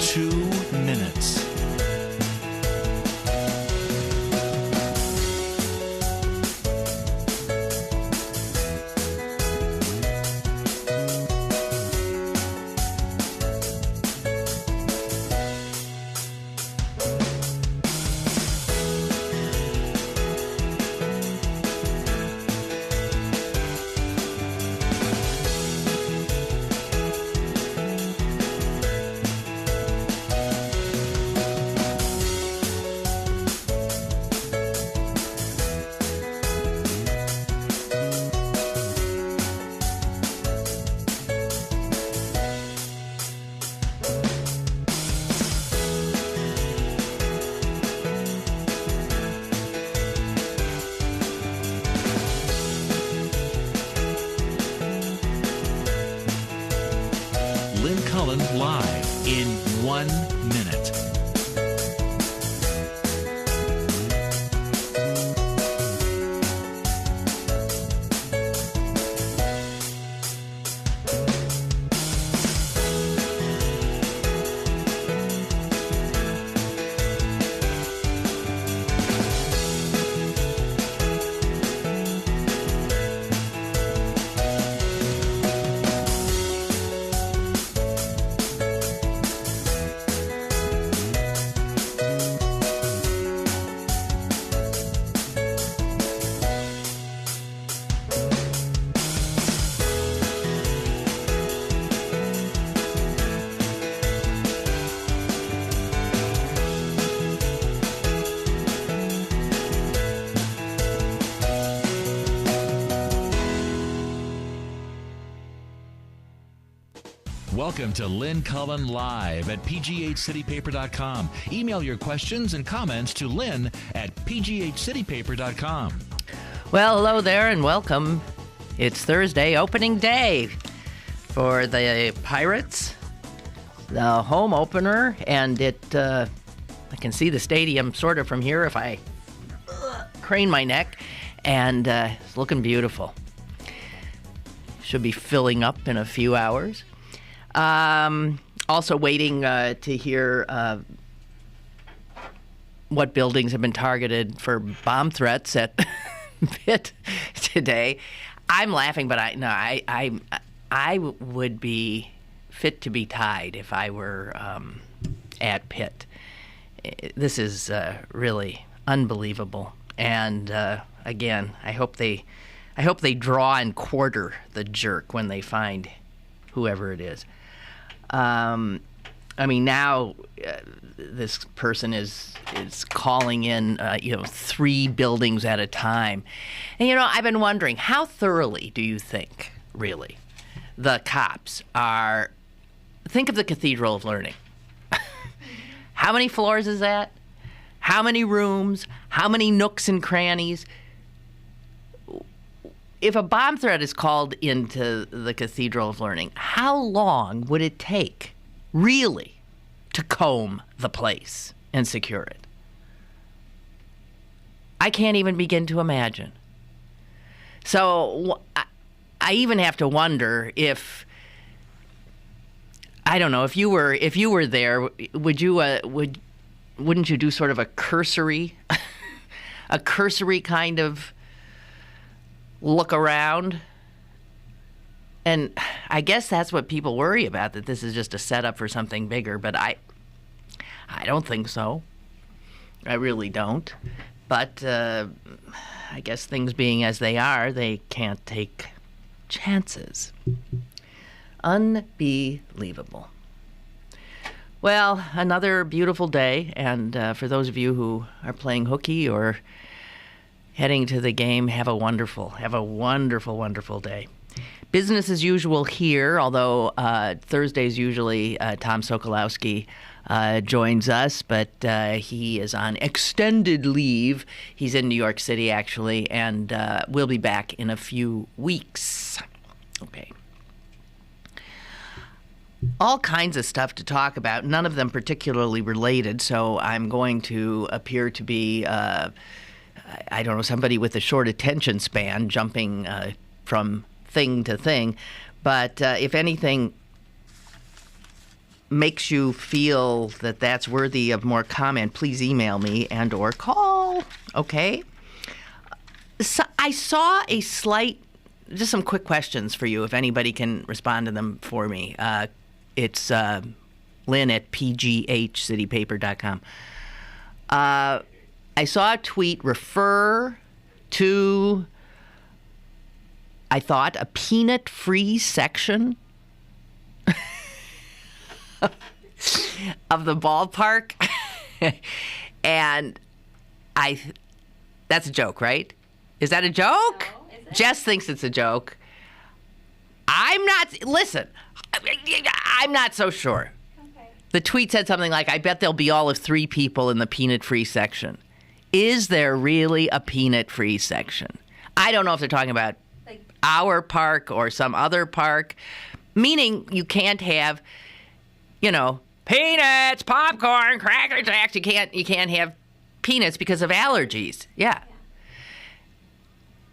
2 minutes. Lynn Cullen live in 1 minute. Welcome to Lynn Cullen Live at pghcitypaper.com. Email your questions and comments to Lynn at pghcitypaper.com. Well, hello there and welcome. It's Thursday, opening day for the Pirates, the home opener, and I can see the stadium sort of from here if I crane my neck, and it's looking beautiful. Should be filling up in a few hours. Also waiting to hear what buildings have been targeted for bomb threats at Pitt today. I'm laughing, but I would be fit to be tied if I were at Pitt. This is really unbelievable. And again, I hope they draw and quarter the jerk when they find whoever it is. I mean, now this person is calling in, 3 buildings at a time. And, I've been wondering, how thoroughly do you think, really, the cops are... Think of the Cathedral of Learning. How many floors is that? How many rooms? How many nooks and crannies? If a bomb threat is called into the Cathedral of Learning, how long would it take, really, to comb the place and secure it? I can't even begin to imagine. So I even have to wonder if, I don't know, if you were there, wouldn't you do sort of a cursory kind of look around? And I guess that's what people worry about, that this is just a setup for something bigger, but I don't think so. I really don't. But I guess things being as they are, they can't take chances. Unbelievable. Well, another beautiful day, and for those of you who are playing hooky or heading to the game, have a wonderful, wonderful day. Business as usual here, although Thursdays usually Tom Sokolowski joins us, but he is on extended leave. He's in New York City, actually, and we'll be back in a few weeks. Okay. All kinds of stuff to talk about, none of them particularly related, so I'm going to appear to be... I don't know, somebody with a short attention span jumping from thing to thing. But if anything makes you feel that that's worthy of more comment, please email me and or call, okay? So I saw just some quick questions for you, if anybody can respond to them for me. It's Lynn at pghcitypaper.com. I saw a tweet refer to, I thought, a peanut-free section of the ballpark. And that's a joke, right? Is that a joke? No, is it? Jess thinks it's a joke. I'm not so sure. Okay. The tweet said something like, I bet there'll be all of 3 people in the peanut-free section. Is there really a peanut-free section? I don't know if they're talking about Like, our park or some other park, meaning you can't have, peanuts, popcorn, Cracker Jacks. You can't have peanuts because of allergies. Yeah.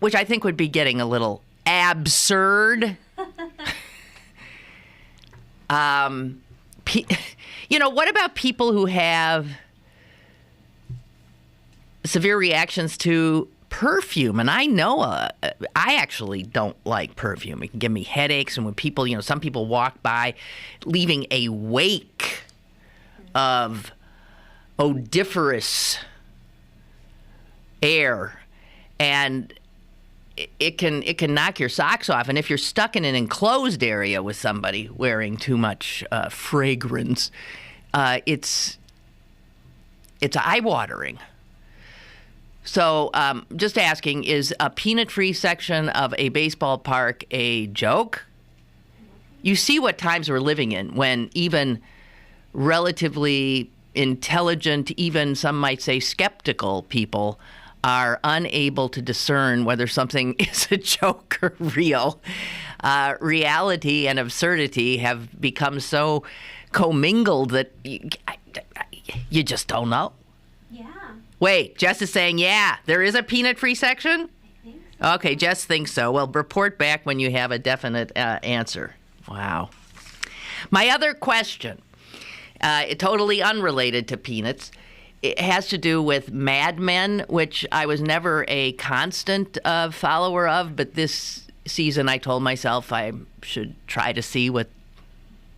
Which I think would be getting a little absurd. What about people who have severe reactions to perfume? And I know I actually don't like perfume. It can give me headaches. And when people, some people walk by leaving a wake of odoriferous air, and it can knock your socks off. And if you're stuck in an enclosed area with somebody wearing too much fragrance, it's eye-watering. So just asking, is a peanut-free section of a baseball park a joke? You see what times we're living in when even relatively intelligent, even some might say skeptical people are unable to discern whether something is a joke or real. Reality and absurdity have become so commingled that you just don't know. yeah. Wait, Jess is saying, yeah, there is a peanut-free section? I think so. Okay, Jess thinks so. Well, report back when you have a definite answer. Wow. My other question, totally unrelated to peanuts, it has to do with Mad Men, which I was never a constant follower of, but this season I told myself I should try to see what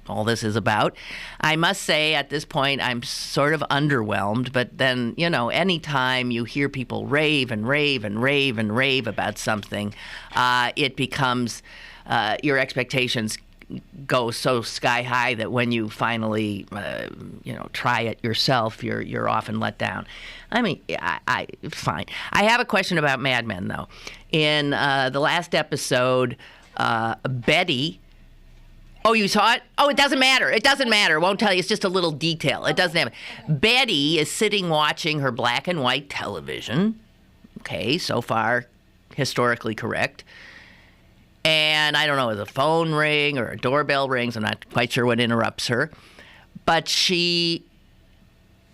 all this is about. I must say at this point I'm sort of underwhelmed, but then, anytime you hear people rave and rave and rave and rave about something, it becomes your expectations go so sky high that when you finally, try it yourself, you're often let down. I mean, fine. I have a question about Mad Men, though. In the last episode, Betty. Oh, you saw it? Oh, it doesn't matter. It doesn't matter. It won't tell you. It's just a little detail. It doesn't have. Betty is sitting watching her black and white television. Okay, so far, historically correct. And I don't know, is a phone ring or a doorbell rings. I'm not quite sure what interrupts her. But she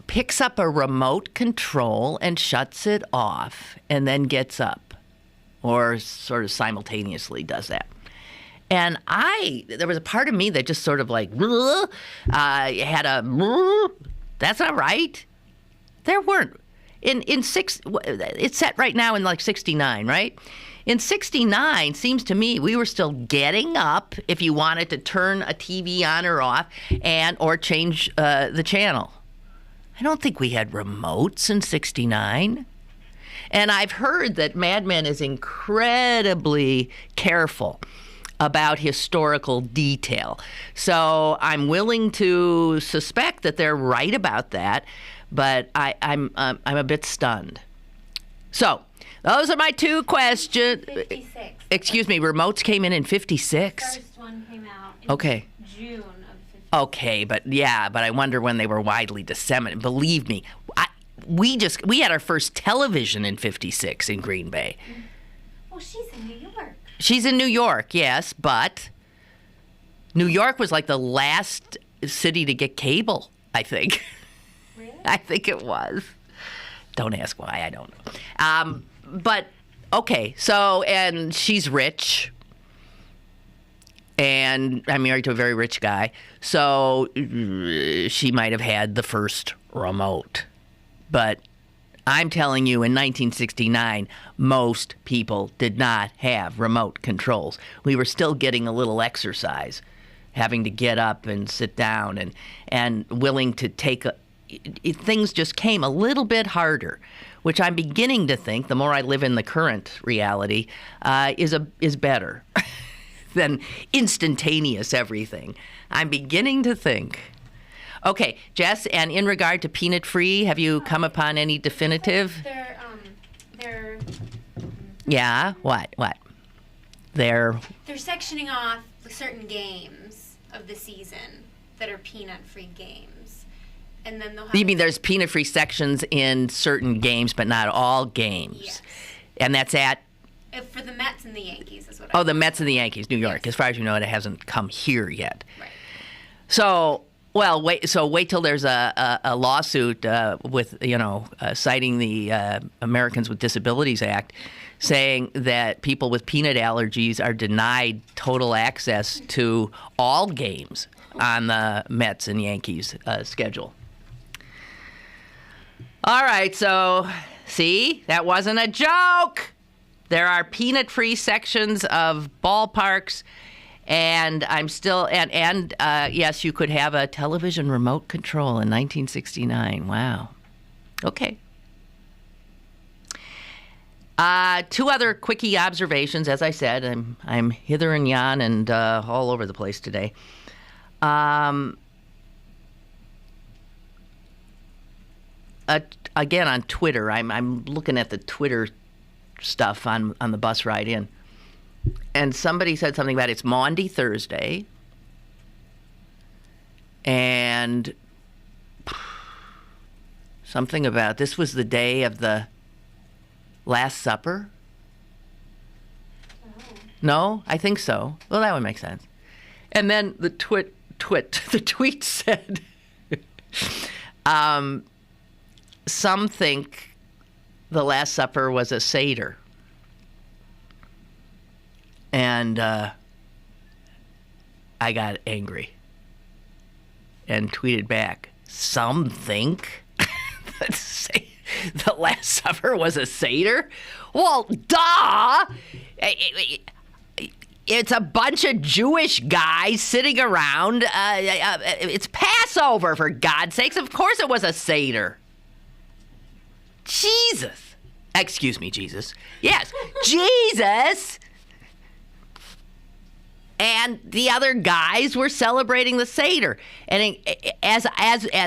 picks up a remote control and shuts it off and then gets up, or sort of simultaneously does that. And there was a part of me that just sort of like, had a, that's not right. There weren't. It's set right now in like 69, right? In 69, seems to me, we were still getting up if you wanted to turn a TV on or off or change the channel. I don't think we had remotes in 69. And I've heard that Mad Men is incredibly careful about historical detail. So I'm willing to suspect that they're right about that, but I'm a bit stunned. So those are my 2 questions. 56. Excuse me, remotes came in 56? First one came out in Okay. June of 56. Okay, but I wonder when they were widely disseminated. Believe me, we had our first television in 56 in Green Bay. Well, she's in New York. She's in New York, yes, but New York was like the last city to get cable, I think. Really? I think it was. Don't ask why, I don't know. But, okay, so, and she's rich. And I'm married to a very rich guy. So she might have had the first remote. But I'm telling you, in 1969, most people did not have remote controls. We were still getting a little exercise, having to get up and sit down and willing to take things just came a little bit harder, which I'm beginning to think, the more I live in the current reality, is better than instantaneous everything. I'm beginning to think. Okay, Jess, and in regard to peanut-free, have you come upon any definitive? They're Yeah, what? They're sectioning off certain games of the season that are peanut-free games. And then they'll have You mean there's peanut-free sections in certain games, but not all games? Yes. And that's at? For the Mets and the Yankees is what Oh, the Mets and the Yankees, New York. Yes. As far as you know, it hasn't come here yet. Right. So, wait till there's a lawsuit with citing the Americans with Disabilities Act, saying that people with peanut allergies are denied total access to all games on the Mets and Yankees schedule. All right, so see, that wasn't a joke. There are peanut-free sections of ballparks, and I'm still and yes, you could have a television remote control in 1969. Wow. Okay. Two other quickie observations. As I said, I'm hither and yon and all over the place today. Again, on Twitter, I'm looking at the Twitter stuff on the bus ride in, and somebody said something about it's Maundy Thursday, and something about this was the day of the Last Supper. Oh. No, I think so. Well, that would make sense. And then the tweet said, some think the Last Supper was a seder. And I got angry and tweeted back, some think that the Last Supper was a seder? Well, duh! It's a bunch of Jewish guys sitting around. It's Passover, for God's sakes. Of course it was a seder. Jesus. Excuse me, Jesus. Yes, Jesus. And the other guys were celebrating the seder, and as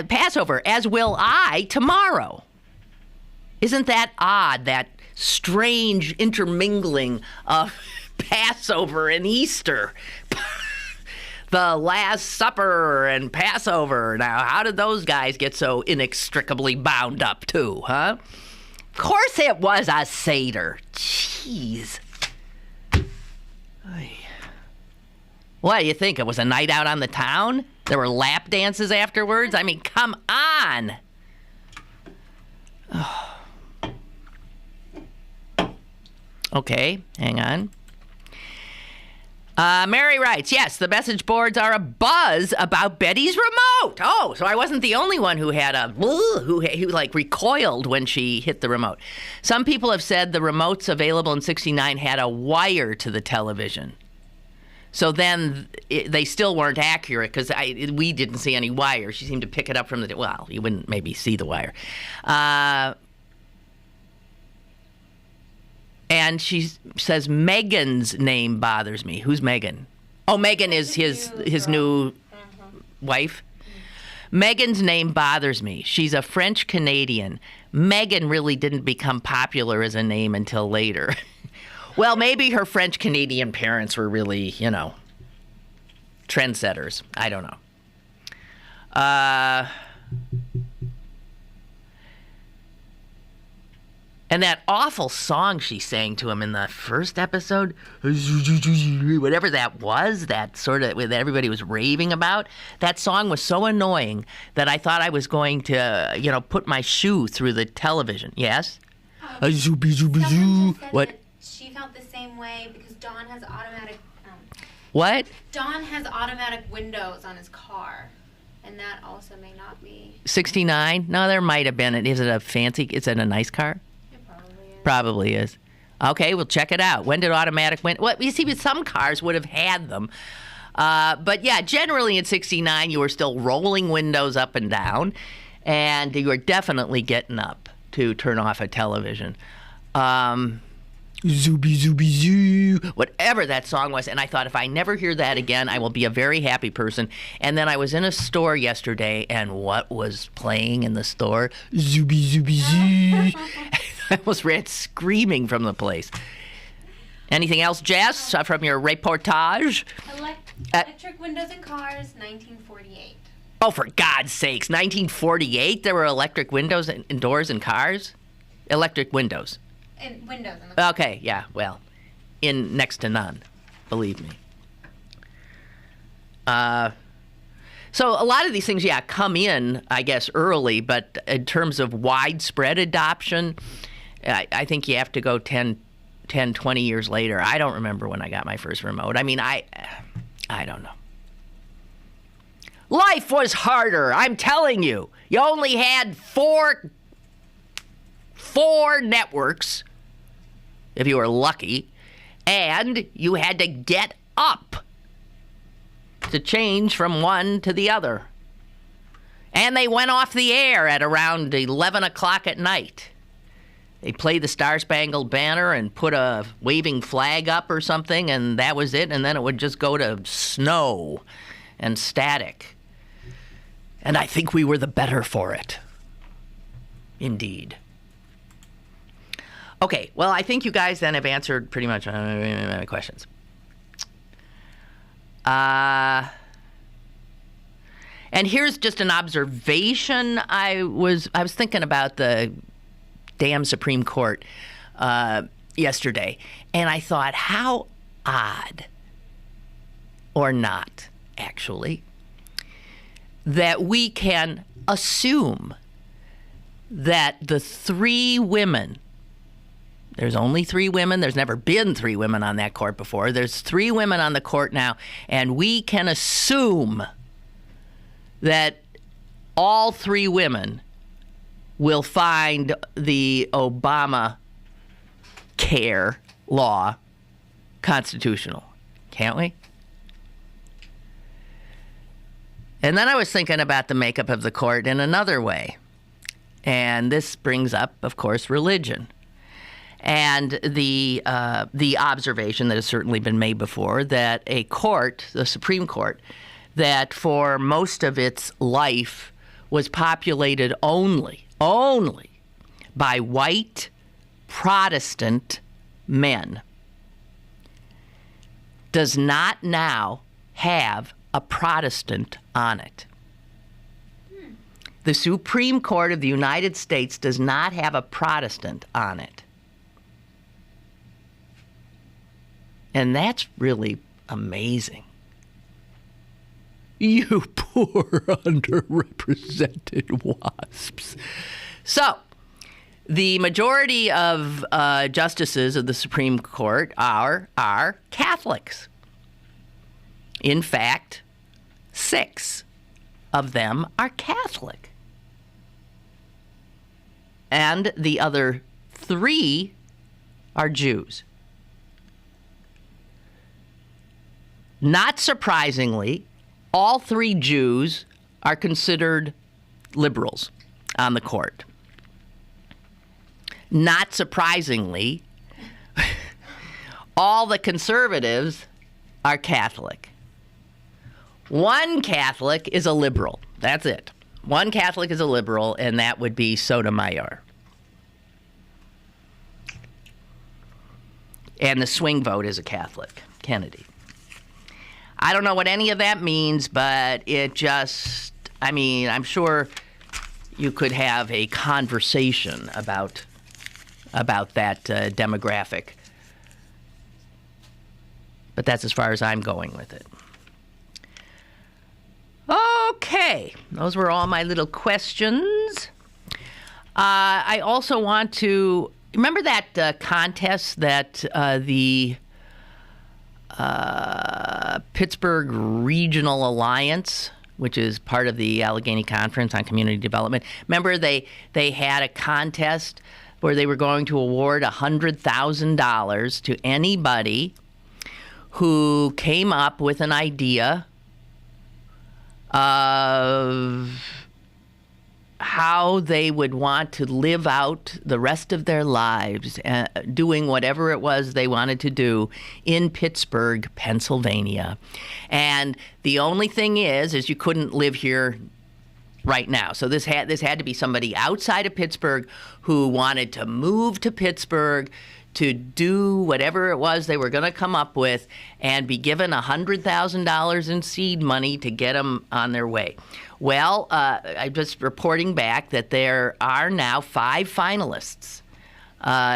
Passover, as will I tomorrow. Isn't that odd? That strange intermingling of Passover and Easter. The Last Supper and Passover. Now, how did those guys get so inextricably bound up too, huh? Of course it was a seder. Jeez. What do you think? It was a night out on the town? There were lap dances afterwards? I mean, come on. Oh. Okay, hang on. Mary writes, yes, the message boards are abuzz about Betty's remote. Oh, so I wasn't the only one who had who recoiled when she hit the remote. Some people have said the remotes available in 69 had a wire to the television. So then they still weren't accurate because we didn't see any wire. She seemed to pick it up from well, you wouldn't maybe see the wire. And she says, Megan's name bothers me. Who's Megan? Oh, Megan is his new wife. Megan's name bothers me. She's a French Canadian. Megan really didn't become popular as a name until later. Well, maybe her French Canadian parents were really, trendsetters. I don't know. And that awful song she sang to him in the first episode, whatever that was, that sort of that everybody was raving about, that song was so annoying that I thought I was going to, put my shoe through the television. Yes? Someone just said What? that she felt the same way because Dawn has automatic What? Don has automatic windows on his car, and that also may not be. 69? No, there might have been. Is it a nice car? It probably is. Probably is. Okay, we'll check it out. When did automatic windows? Well, you see, some cars would have had them. But yeah, generally in 69, you were still rolling windows up and down, and you were definitely getting up to turn off a television. Zooby, zooby, zoo. Whatever that song was. And I thought, if I never hear that again, I will be a very happy person. And then I was in a store yesterday, and what was playing in the store? Zooby, zooby, zoo. I almost ran screaming from the place. Anything else, Jess, from your reportage? Electric windows in cars, 1948. Oh, for God's sakes. 1948, there were electric windows and doors in cars? Electric windows. And windows in the car. Okay, yeah, well, in next to none, believe me. So a lot of these things, come in, I guess, early, but in terms of widespread adoption, I think you have to go 10, 20 years later. I don't remember when I got my first remote. I mean, I don't know. Life was harder, I'm telling you. You only had four networks, if you were lucky, and you had to get up to change from one to the other. And they went off the air at around 11 o'clock at night. They played the Star Spangled Banner and put a waving flag up or something, and that was it, and then it would just go to snow and static. And I think we were the better for it. Indeed. Okay, well, I think you guys then have answered pretty much my questions. And here's just an observation. I was thinking about the damn Supreme Court yesterday, and I thought, how odd, or not, actually, that we can assume that the three women, there's only three women, there's never been three women on that court before, there's three women on the court now, and we can assume that all three women will find the Obama care law constitutional. Can't we? And then I was thinking about the makeup of the court in another way. And this brings up, of course, religion. And the observation that has certainly been made before that a court, the Supreme Court, that for most of its life was populated only by white Protestant men, does not now have a Protestant on it. The Supreme Court of the United States does not have a Protestant on it. And that's really amazing. You poor underrepresented wasps. So, the majority of justices of the Supreme Court are Catholics. In fact, 6 of them are Catholic. And the other 3 are Jews. Not surprisingly, all 3 Jews are considered liberals on the court. Not surprisingly, all the conservatives are Catholic. One Catholic is a liberal. That's it. One Catholic is a liberal, and that would be Sotomayor. And the swing vote is a Catholic, Kennedy. I don't know what any of that means, but it just, I mean, I'm sure you could have a conversation about that demographic. But that's as far as I'm going with it. Okay, those were all my little questions. I also want to remember that contest that the Pittsburgh Regional Alliance, which is part of the Allegheny Conference on Community Development. Remember, they had a contest where they were going to award $100,000 to anybody who came up with an idea of how they would want to live out the rest of their lives, doing whatever it was they wanted to do in Pittsburgh, Pennsylvania. And the only thing is you couldn't live here right now. So this had to be somebody outside of Pittsburgh who wanted to move to Pittsburgh to do whatever it was they were going to come up with and be given $100,000 in seed money to get them on their way. Well, I'm just reporting back that there are now 5 finalists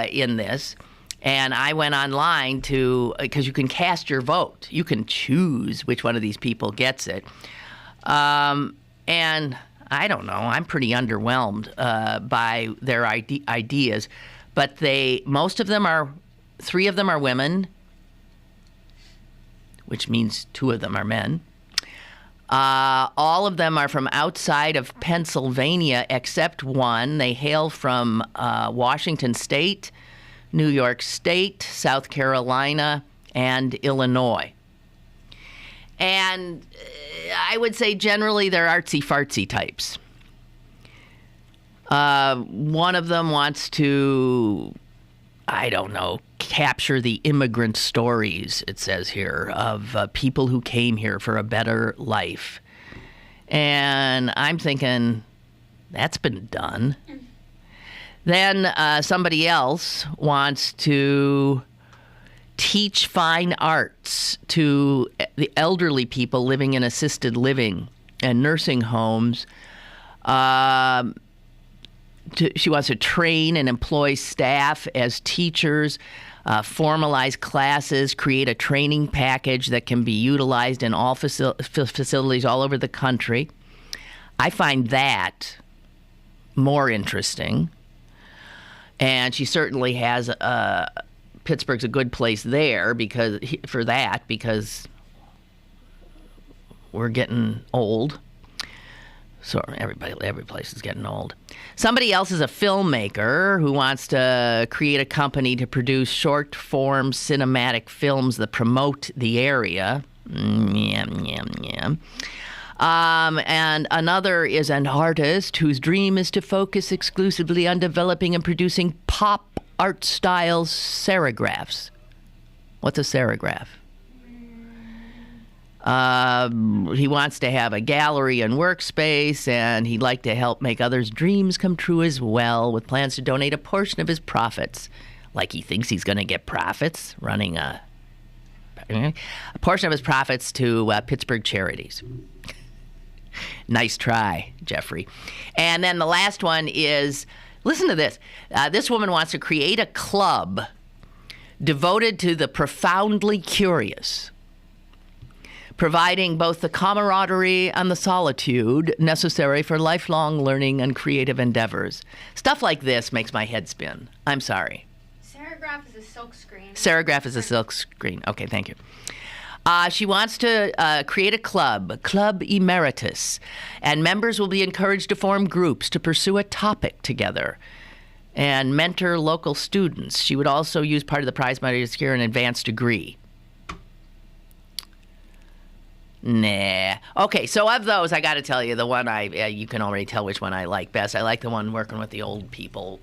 in this. And I went online because you can cast your vote. You can choose which one of these people gets it. And I don't know. I'm pretty underwhelmed by their ideas. But 3 of them are women, which means 2 of them are men. All of them are from outside of Pennsylvania, except one. They hail from Washington State, New York State, South Carolina, and Illinois. And I would say generally they're artsy-fartsy types. One of them wants to, I don't know, capture the immigrant stories, it says here, of people who came here for a better life. And I'm thinking, that's been done. Then somebody else wants to teach fine arts to the elderly people living in assisted living and nursing homes. She wants to train and employ staff as teachers, formalize classes, create a training package that can be utilized in all facilities all over the country. I find that more interesting. And she certainly has Pittsburgh's a good place there because we're getting old. So every place is getting old. Somebody else is a filmmaker who wants to create a company to produce short-form cinematic films that promote the area. And another is an artist whose dream is to focus exclusively on developing and producing pop art-style serigraphs. What's a serigraph? He wants to have a gallery and workspace, and he'd like to help make others' dreams come true as well, with plans to donate a portion of his profits. Like he thinks he's going to get profits running a portion of his profits to Pittsburgh charities. Nice try, Jeffrey. And then the last one is, listen to this. This woman wants to create a club devoted to the profoundly curious, providing both the camaraderie and the solitude necessary for lifelong learning and creative endeavors. Stuff like this makes my head spin. I'm sorry. Serigraph is a silk screen. Serigraph is a silk screen. Okay, thank you. She wants to create a club, Club Emeritus, and members will be encouraged to form groups to pursue a topic together and mentor local students. She would also use part of the prize money to secure an advanced degree. Nah. Okay, so of those, I got to tell you, the one you can already tell which one I like best. I like the one working with the old people.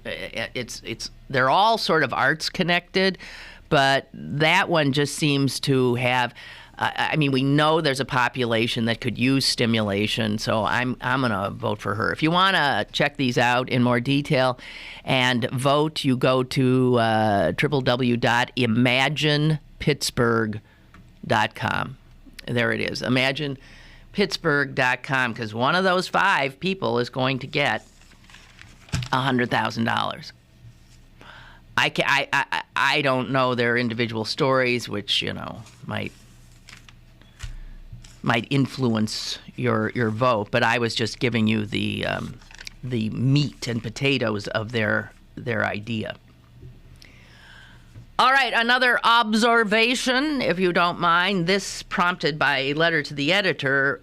They're all sort of arts connected, but that one just seems to have. We know there's a population that could use stimulation, so I'm going to vote for her. If you want to check these out in more detail and vote, you go to www.imaginepittsburgh.com. There it is, imaginepittsburgh.com, because one of those 5 people is going to get $100,000. I don't know their individual stories, which might influence your vote, but I was just giving you the meat and potatoes of their idea. All right, another observation, if you don't mind. This prompted by a letter to the editor,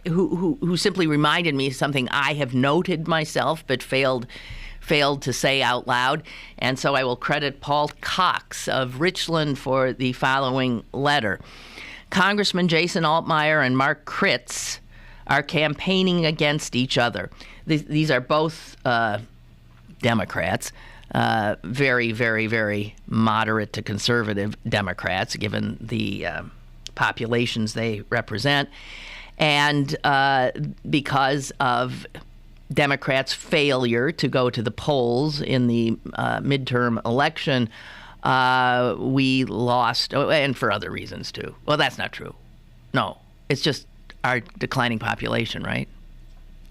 who simply reminded me of something I have noted myself, but failed to say out loud. And so I will credit Paul Cox of Richland for the following letter. Congressman Jason Altmire and Mark Critz are campaigning against each other. These are both Democrats. Very, very, very moderate to conservative Democrats, given the populations they represent. And because of Democrats' failure to go to the polls in the midterm election, we lost, and for other reasons too. Well, that's not true. No, it's just our declining population, right?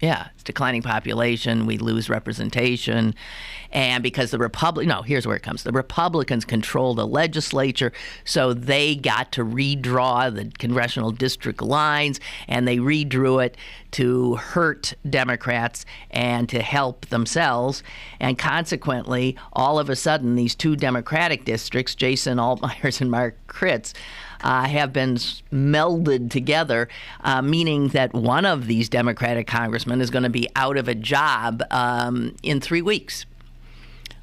Yeah, it's declining population. We lose representation. And because here's where it comes. The Republicans control the legislature, so they got to redraw the congressional district lines, and they redrew it to hurt Democrats and to help themselves. And consequently, all of a sudden, these two Democratic districts, Jason Altmire's and Mark Critz, have been melded together, meaning that one of these Democratic congressmen is going to be out of a job in 3 weeks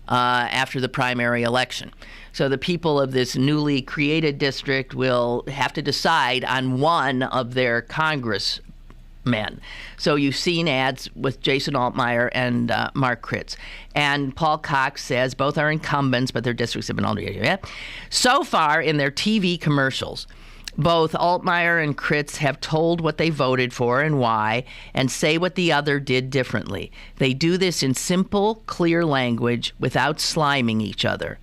after the primary election. So the people of this newly created district will have to decide on one of their congressmen. So you've seen ads with Jason Altmire and Mark Critz. And Paul Cox says both are incumbents, but their districts have been already. So far in their TV commercials, both Altmire and Critz have told what they voted for and why, and say what the other did differently. They do this in simple, clear language without sliming each other.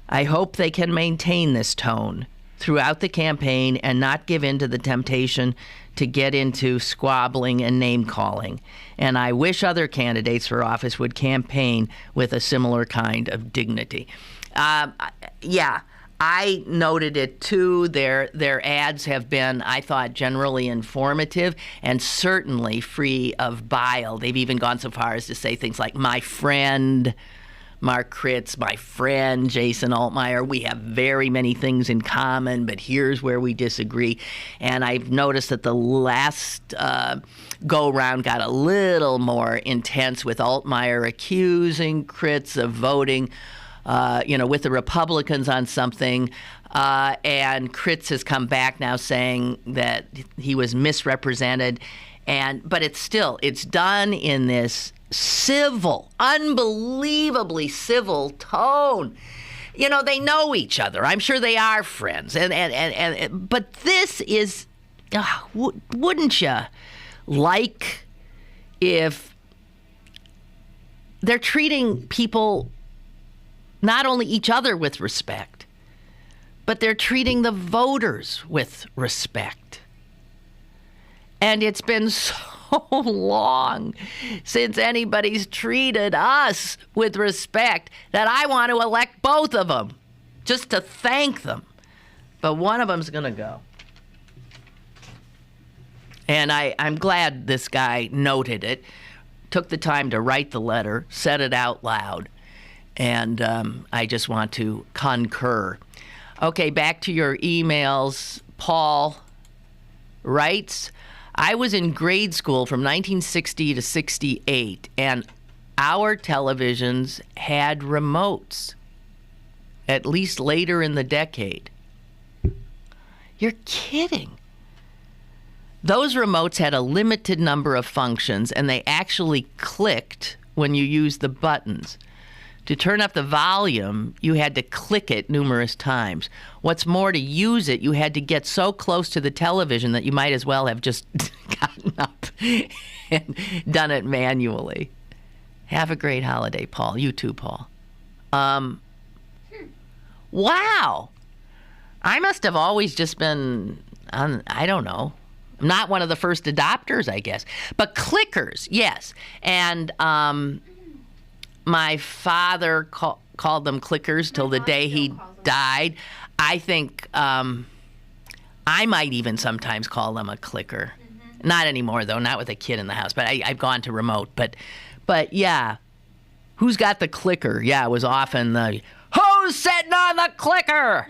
I hope they can maintain this tone throughout the campaign and not give in to the temptation to get into squabbling and name-calling. And I wish other candidates for office would campaign with a similar kind of dignity. I noted it too. Their ads have been, I thought, generally informative and certainly free of bile. They've even gone so far as to say things like, my friend Mark Critz, my friend Jason Altmire, we have very many things in common, but here's where we disagree. And I've noticed that the last go-round got a little more intense, with Altmire accusing Critz of voting with the Republicans on something, and Critz has come back now saying that he was misrepresented, but it's done in this civil, unbelievably civil tone. They know each other. I'm sure they are friends, but this is, wouldn't you like if they're treating people, not only each other, with respect, but they're treating the voters with respect. And it's been so long since anybody's treated us with respect that I want to elect both of them just to thank them. But one of them's going to go. And I'm glad this guy noted it, took the time to write the letter, said it out loud. And I just want to concur. Okay, back to your emails. Paul writes, I was in grade school from 1960 to 68, and our televisions had remotes, at least later in the decade. You're kidding. Those remotes had a limited number of functions, and they actually clicked when you used the buttons. To turn up the volume, you had to click it numerous times. What's more, to use it, you had to get so close to the television that you might as well have just gotten up and done it manually. Have a great holiday, Paul. You too, Paul. Wow. I must have always just been, I don't know, not one of the first adopters, I guess. But clickers, yes. And my father called them clickers till the day he died. I think I might even sometimes call them a clicker. Mm-hmm. Not anymore, though, not with a kid in the house. But I've gone to remote. But yeah, who's got the clicker? Yeah, it was often the, ho Who's sitting on the clicker?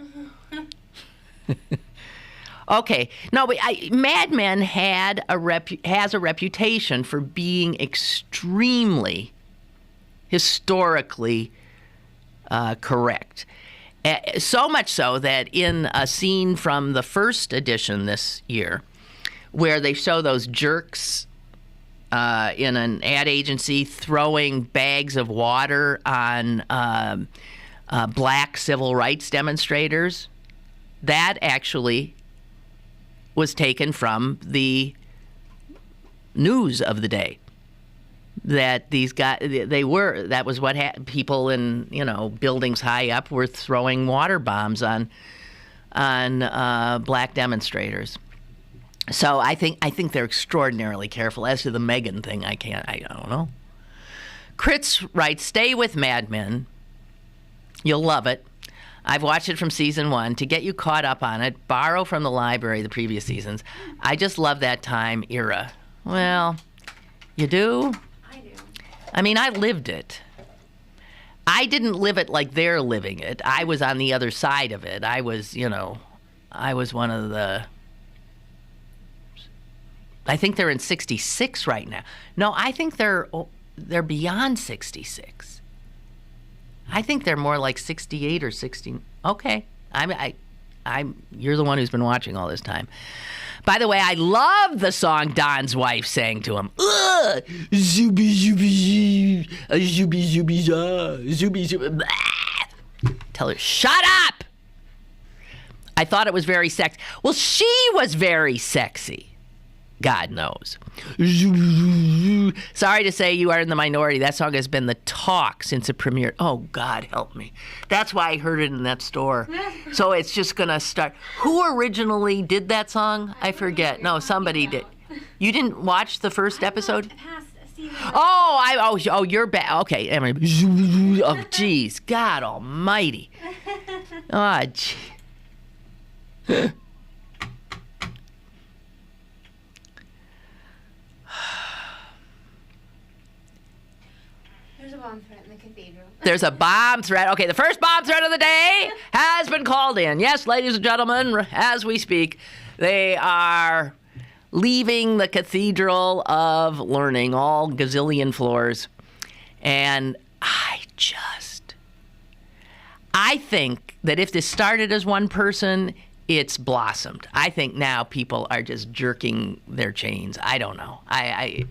Okay. No, but Mad Men has a reputation for being extremely historically correct. So much so that in a scene from the first edition this year, where they show those jerks in an ad agency throwing bags of water on black civil rights demonstrators, that actually was taken from the news of the day. That these guys, that was what people in, buildings high up were throwing water bombs on black demonstrators. So I think they're extraordinarily careful. As to the Meghan thing, I don't know. Critz writes, stay with Mad Men. You'll love it. I've watched it from season 1. To get you caught up on it, borrow from the library the previous seasons. I just love that time era. Well, you do? I do. I mean, I lived it. I didn't live it like they're living it. I was on the other side of it. I was one of the... I think they're in 66 right now. No, I think they're beyond 66. I think they're more like 68 or 60. Okay. You're the one who's been watching all this time. By the way, I love the song Don's wife sang to him. Ugh! Zooby, zooby, zooby, zooby, zooby, zooby. Tell her, shut up! I thought it was very sexy. Well, she was very sexy. God knows. Sorry to say you are in the minority. That song has been the talk since it premiered. Oh, God help me. That's why I heard it in that store. So it's just going to start. Who originally did that song? I forget. No, somebody did. You didn't watch the first episode? Oh, you're back. Okay. Oh, jeez. God almighty. Oh, gee. There's a bomb threat in the cathedral. There's a bomb threat. Okay, the first bomb threat of the day has been called in. Yes, ladies and gentlemen, as we speak, they are leaving the Cathedral of Learning, all gazillion floors. And I think that if this started as one person, it's blossomed. I think now people are just jerking their chains. I don't know. I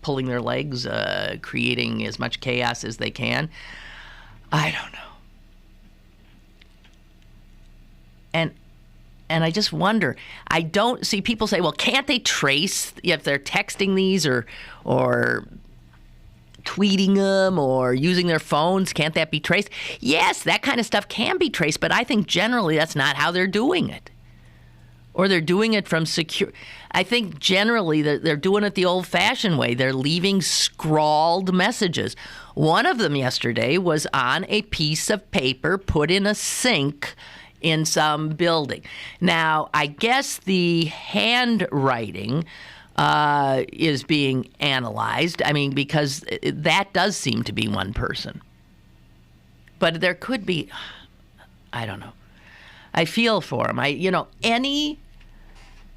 pulling their legs, creating as much chaos as they can. I don't know. And I just wonder. I don't see people say, well, can't they trace if they're texting these or tweeting them or using their phones? Can't that be traced? Yes, that kind of stuff can be traced, but I think generally that's not how they're doing it. Or they're doing it from secure. I think generally they're doing it the old-fashioned way. They're leaving scrawled messages. One of them yesterday was on a piece of paper put in a sink in some building. Now, I guess the handwriting is being analyzed. I mean, because that does seem to be one person. But there could be, I don't know. I feel for him.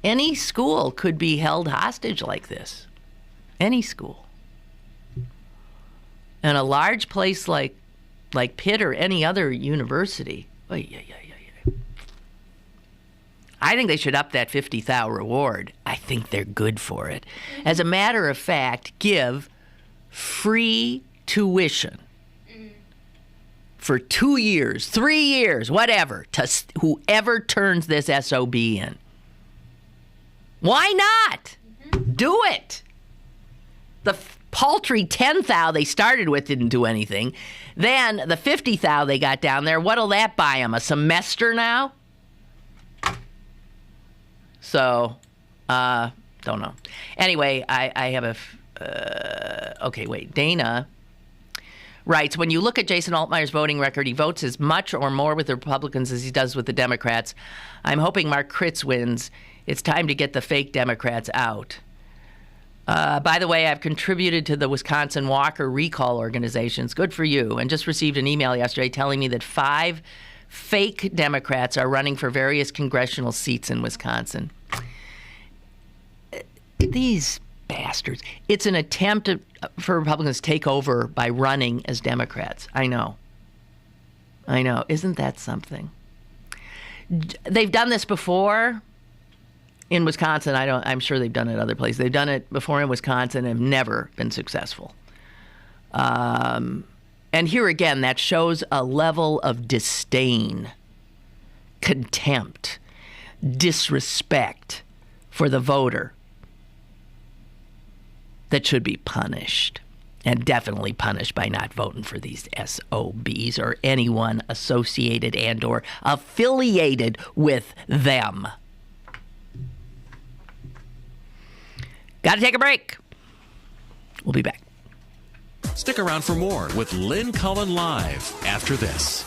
Any school could be held hostage like this. Any school. And a large place like Pitt or any other university. I think they should up that $50,000 reward. I think they're good for it. As a matter of fact, give free tuition for 2 years, 3 years, whatever, to whoever turns this SOB in. Why not? Do it. The paltry $10,000 they started with didn't do anything. Then the $50,000 they got down there, what'll that buy them? A semester now? So, don't know. Anyway, I have okay, wait. Dana writes, when you look at Jason Altmire's voting record, he votes as much or more with the Republicans as he does with the Democrats. I'm hoping Mark Critz wins. It's time to get the fake Democrats out. By the way, I've contributed to the Wisconsin Walker recall organizations. Good for you. And just received an email yesterday telling me that 5 fake Democrats are running for various congressional seats in Wisconsin. These bastards. It's an attempt for Republicans to take over by running as Democrats. I know. Isn't that something? They've done this before. In Wisconsin, I'm sure they've done it other places. They've done it before in Wisconsin and have never been successful. And here again, that shows a level of disdain, contempt, disrespect for the voter that should be punished, and definitely punished by not voting for these SOBs or anyone associated and or affiliated with them. Got to take a break. We'll be back. Stick around for more with Lynn Cullen Live after this.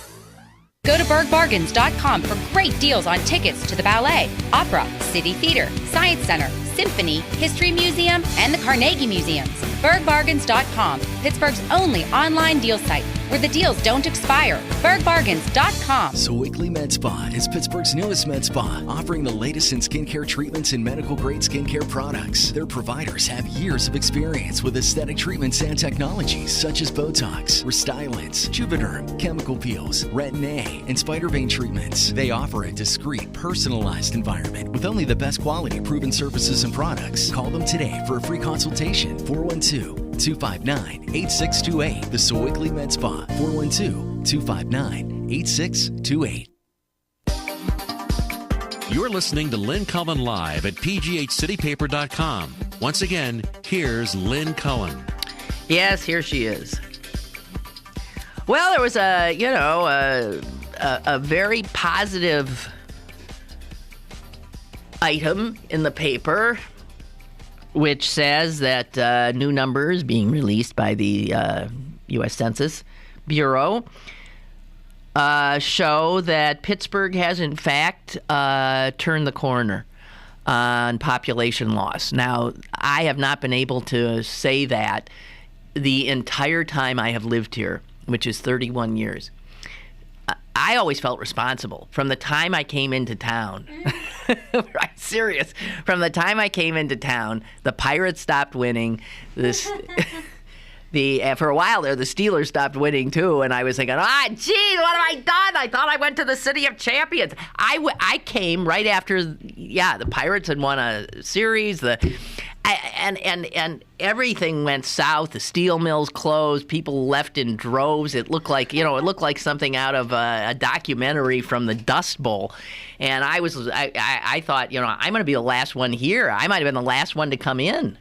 Go to bergbargains.com for great deals on tickets to the ballet, opera, city theater, science center, symphony, history museum, and the Carnegie Museums. bergbargains.com, Pittsburgh's only online deal site where the deals don't expire. bergbargains.com. Sewickley Med Spa is Pittsburgh's newest med spa, offering the latest in skincare treatments and medical-grade skincare products. Their providers have years of experience with aesthetic treatments and technologies such as Botox, Restylance, Juvederm, chemical peels, Retin-A, and spider vein treatments. They offer a discreet, personalized environment with only the best quality proven services and products. Call them today for a free consultation. 412-259-8628. The Sewickley Med Spa. 412-259-8628. You're listening to Lynn Cullen Live at pghcitypaper.com. Once again, here's Lynn Cullen. Yes, here she is. Well, there was a very positive item in the paper, which says that new numbers being released by the U.S. Census Bureau show that Pittsburgh has, in fact, turned the corner on population loss. Now, I have not been able to say that the entire time I have lived here, which is 31 years. I always felt responsible from the time I came into town. I'm serious. From the time I came into town, the Pirates stopped winning. For a while there, the Steelers stopped winning too, and I was thinking, geez, what have I done? I thought I went to the City of Champions. I came right after, the Pirates had won a series. And everything went south. The steel mills closed. People left in droves. It looked like something out of a documentary from the Dust Bowl. And I thought, I'm going to be the last one here. I might have been the last one to come in.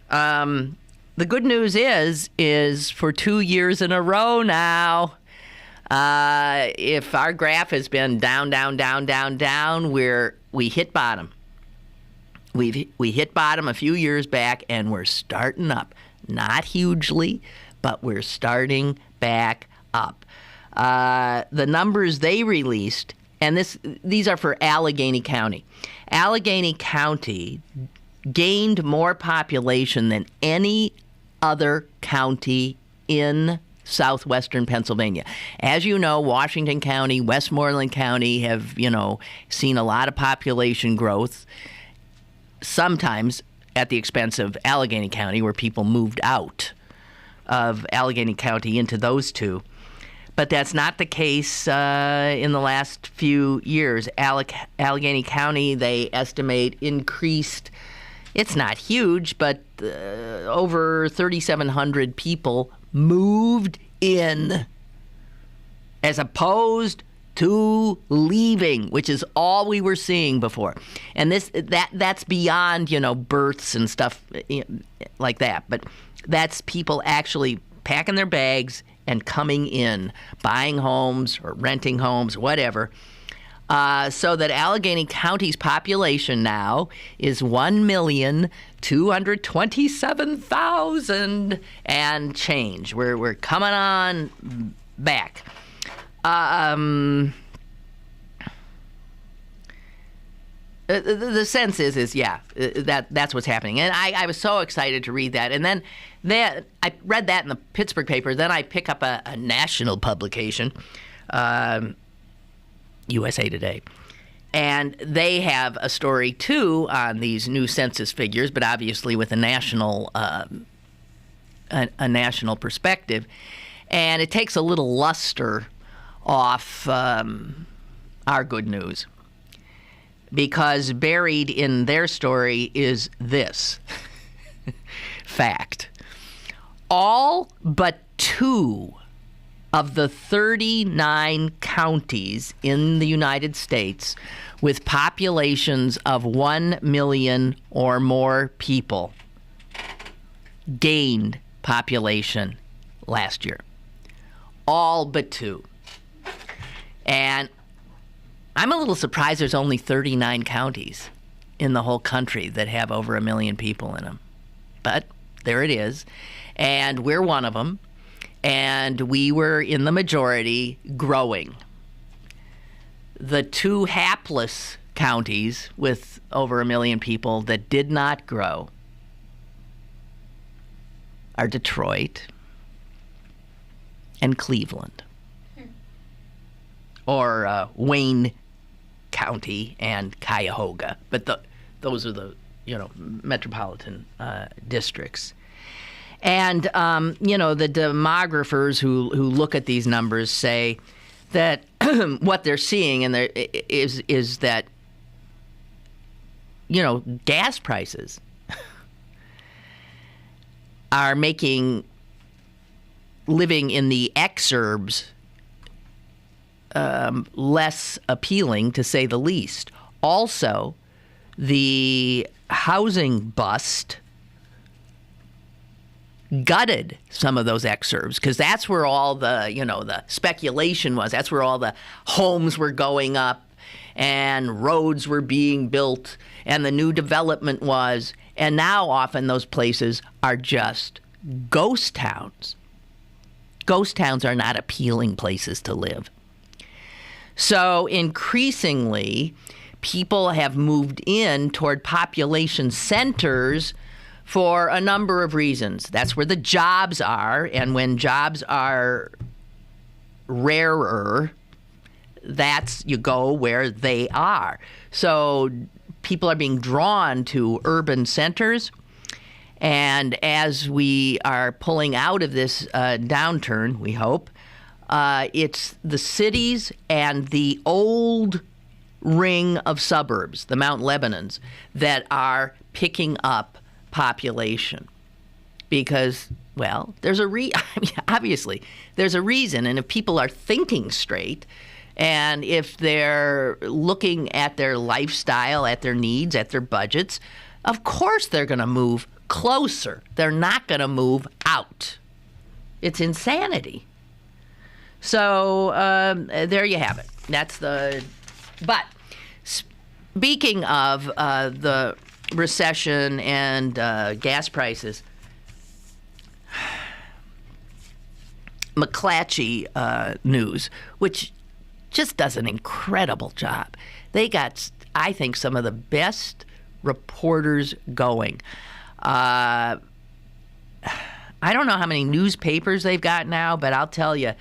The good news is for 2 years in a row now, if our graph has been down, we hit bottom. We hit bottom a few years back, and we're starting up. Not hugely, but we're starting back up. The numbers they released, and these are for Allegheny County. Allegheny County gained more population than any other county in southwestern Pennsylvania. As you know, Washington County, Westmoreland County have, seen a lot of population growth, sometimes at the expense of Allegheny County, where people moved out of Allegheny County into those two. But that's not the case in the last few years. Allegheny County, they estimate, increased, it's not huge, but over 3,700 people moved in as opposed to leaving, which is all we were seeing before. And that's beyond, births and stuff like that. But that's people actually packing their bags and coming in, buying homes or renting homes, whatever. So that Allegheny County's population now is 1,227,000 and change. We're coming on back. the sense is that's what's happening. And I was so excited to read that. And then I read that in the Pittsburgh paper. Then I pick up a national publication, USA Today. And they have a story, too, on these new census figures, but obviously with a national perspective. And it takes a little luster off our good news. Because buried in their story is this fact. All but 2 of the 39 counties in the United States with populations of 1 million or more people gained population last year. All but 2. And I'm a little surprised there's only 39 counties in the whole country that have over 1 million people in them. But there it is. And we're one of them. And we were in the majority growing. The 2 hapless counties with over 1 million people that did not grow are Detroit and Cleveland. Or Wayne County and Cuyahoga. But those are the, metropolitan districts. And, the demographers who look at these numbers say that what they're seeing is that, gas prices are making living in the exurbs less appealing, to say the least. Also, the housing bust gutted some of those exurbs, because that's where all the, the speculation was. That's where all the homes were going up and roads were being built and the new development was. And now often those places are just ghost towns. Ghost towns are not appealing places to live. So increasingly, people have moved in toward population centers for a number of reasons. That's where the jobs are, and when jobs are rarer, you go where they are. So people are being drawn to urban centers, and as we are pulling out of this downturn, we hope, it's the cities and the old ring of suburbs, the Mount Lebanons, that are picking up population. Because, well, obviously, there's a reason. And if people are thinking straight, and if they're looking at their lifestyle, at their needs, at their budgets, of course they're going to move closer. They're not going to move out. It's insanity. So there you have it. But speaking of the recession and gas prices, McClatchy News, which just does an incredible job. They got, I think, some of the best reporters going. I don't know how many newspapers they've got now, but I'll tell you,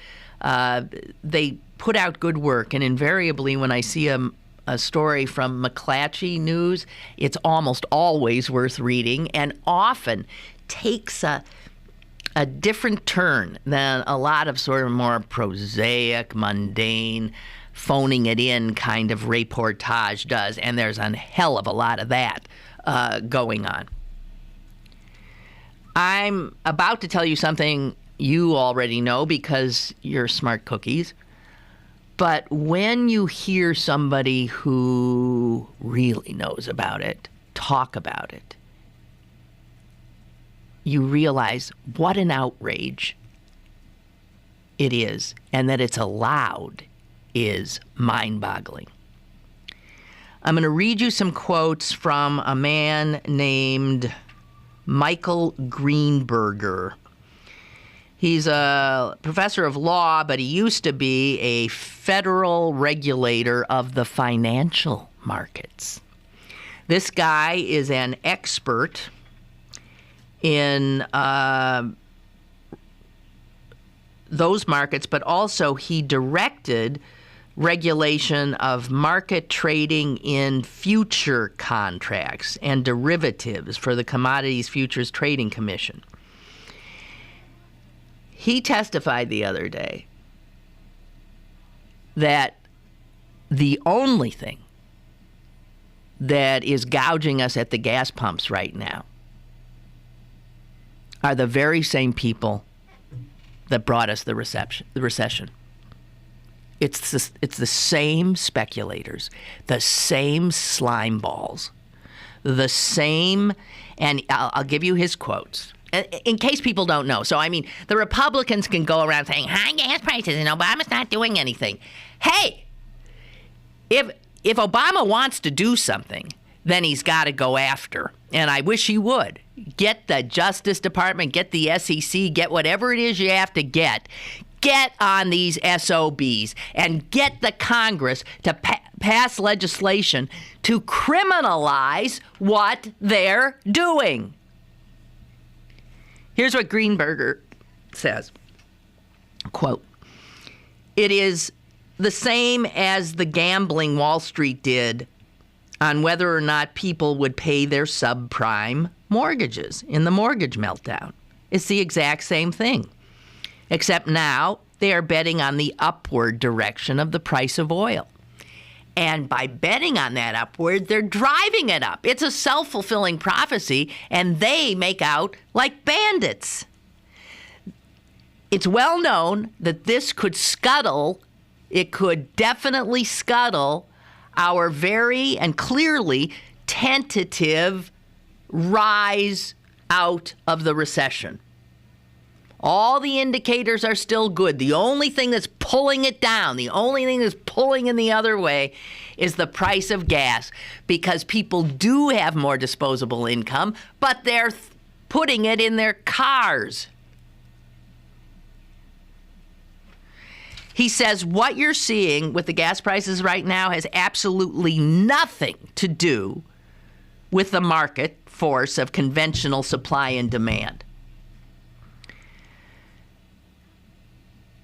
they put out good work. And invariably, when I see a story from McClatchy News, it's almost always worth reading and often takes a different turn than a lot of sort of more prosaic, mundane, phoning it in kind of reportage does. And there's a hell of a lot of that going on. I'm about to tell you something you already know because you're smart cookies. But when you hear somebody who really knows about it talk about it, you realize what an outrage it is, and that it's allowed is mind-boggling. I'm going to read you some quotes from a man named Michael Greenberger. He's a professor of law, but he used to be a federal regulator of the financial markets. This guy is an expert in those markets, but also he directed regulation of market trading in future contracts and derivatives for the Commodities Futures Trading Commission. He testified the other day that the only thing that is gouging us at the gas pumps right now are the very same people that brought us the recession. It's the same speculators, the same slime balls, the same, and I'll give you his quotes in case people don't know. So, I mean, the Republicans can go around saying high gas prices and Obama's not doing anything. Hey, if Obama wants to do something, then he's got to go after, and I wish he would. Get the Justice Department, get the SEC, get whatever it is you have to get. Get on these SOBs and get the Congress to pass legislation to criminalize what they're doing. Here's what Greenberger says, quote, "It is the same as the gambling Wall Street did on whether or not people would pay their subprime mortgages in the mortgage meltdown. It's the exact same thing, except now they are betting on the upward direction of the price of oil. And by betting on that upward, they're driving it up. It's a self-fulfilling prophecy, and they make out like bandits. It's well known that this could definitely scuttle our very and clearly tentative rise out of the recession. All the indicators are still good. The only thing that's pulling it down, the only thing that's pulling in the other way is the price of gas, because people do have more disposable income, but they're putting it in their cars." He says what you're seeing with the gas prices right now has absolutely nothing to do with the market force of conventional supply and demand.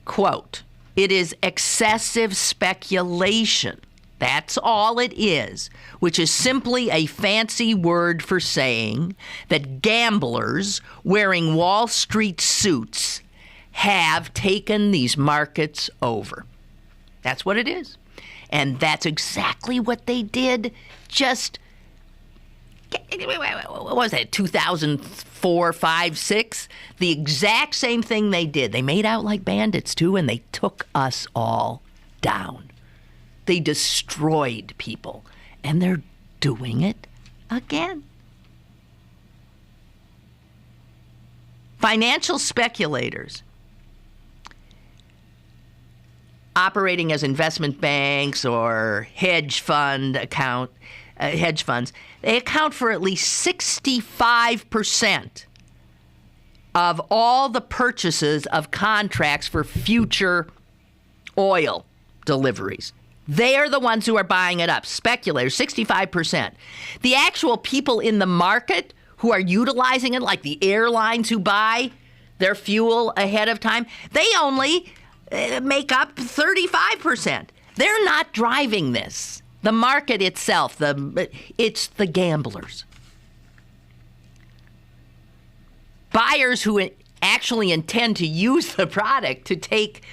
Quote, "It is excessive speculation. That's all it is, which is simply a fancy word for saying that gamblers wearing Wall Street suits have taken these markets over." That's what it is. And that's exactly what they did just, what was that, 2004, 5, 6? The exact same thing they did. They made out like bandits, too, and they took us all down. They destroyed people, and they're doing it again. Financial speculators operating as investment banks or hedge funds, they account for at least 65% of all the purchases of contracts for future oil deliveries. They are the ones who are buying it up. Speculators, 65%. The actual people in the market who are utilizing it, like the airlines who buy their fuel ahead of time, they only make up 35%. They're not driving this. The market itself, it's the gamblers. Buyers who actually intend to use the product to take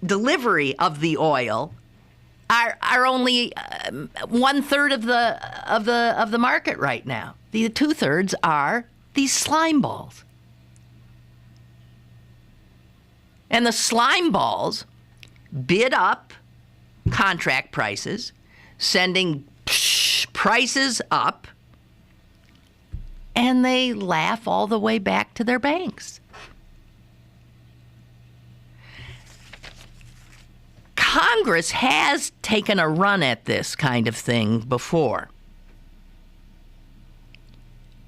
delivery of the oil are only 1/3 of the market right now. The 2/3 are these slime balls. And the slime balls bid up contract prices, sending prices up, and they laugh all the way back to their banks. Congress has taken a run at this kind of thing before,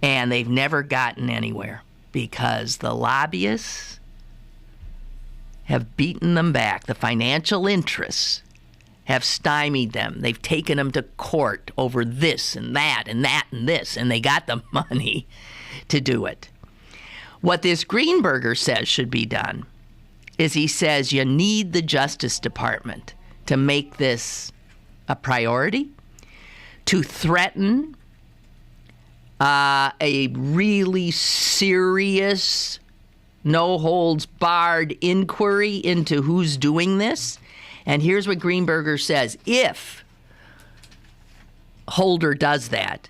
and they've never gotten anywhere because the lobbyists have beaten them back. The financial interests have stymied them. They've taken them to court over this and that and that and this, and they got the money to do it. What this Greenberger says should be done is he says you need the Justice Department to make this a priority, to threaten a really serious, no-holds-barred inquiry into who's doing this. And here's what Greenberger says. If Holder does that,